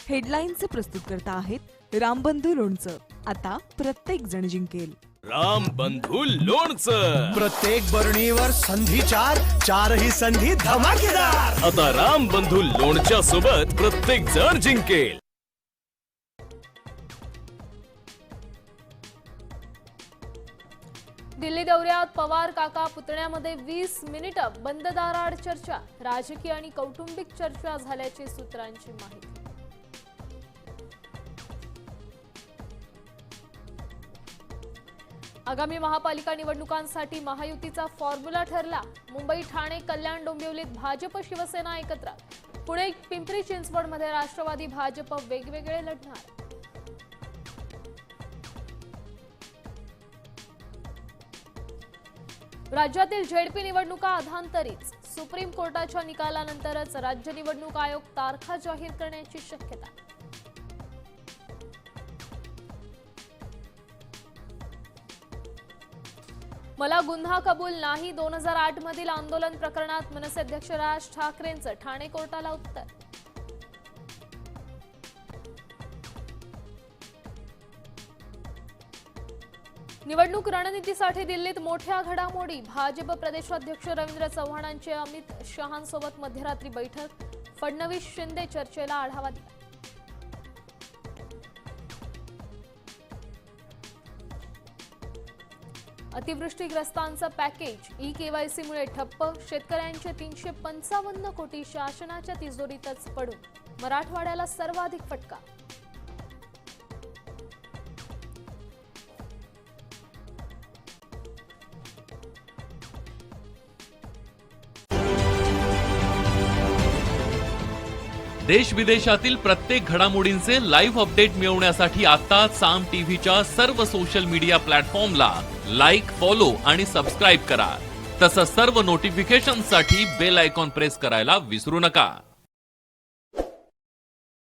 हेडलाईनचे प्रस्तुतकर्ता आहेत रामबंधू लोणचं. आता प्रत्येक जण जिंकेल. रामबंधू लोणचं. प्रत्येक बरणीवर संधी चार, चारही संधी धमाकेदार. आता रामबंधू लोणच्या सोबत प्रत्येक जण जिंकेल. दिल्ली दौऱ्यात पवार काका पुतण्यामध्ये 20 मिनिटं बंद दाराआड चर्चा. राजकीय आणि कौटुंबिक चर्चा झाल्याची सूत्रांची माहिती. आगामी महापालिका निवडणुकांसाठी महायुतीचा फॉर्म्युला ठरला. मुंबई, ठाणे, कल्याण, डोंबिवलीत भाजप शिवसेना एकत्र. पुणे, पिंपरी चिंचवडमध्ये राष्ट्रवादी भाजप वेगवेगळे लढणार. राज्यातील झेडपी निवडणुका अधांतरीच. सुप्रीम कोर्टाच्या निकालानंतरच राज्य निवडणूक आयोग तारखा जाहीर करण्याची शक्यता. मला गुन्हा कबूल नाही. 2008 मधील आंदोलन प्रकरणात मनसे अध्यक्ष राज ठाकरेंचं ठाणे कोर्टाला उत्तर. निवडणूक रणनीतीसाठी दिल्लीत मोठ्या घडामोडी. भाजप प्रदेशाध्यक्ष रवींद्र चव्हाणांची अमित शहांसोबत मध्यरात्री बैठक. फडणवीस शिंदे चर्चेला आढावा दिला. अतिवृष्टीग्रस्तांचं पॅकेज. ई-केवायसीमुळे ठप्प. शेतकऱ्यांचे 355 कोटी शासनाच्या तिजोरीतच पडून. मराठवाड्याला सर्वाधिक फटका. देश विदेशातील प्रत्येक घडामोडींचे लाईव्ह अपडेट मिळवण्यासाठी आता साम टीव्हीच्या सर्व सोशल मीडिया प्लॅटफॉर्मला लाईक, फॉलो आणि सबस्क्राईब करा. तसंच सर्व नोटिफिकेशनसाठी बेल आयकॉन प्रेस करायला विसरू नका.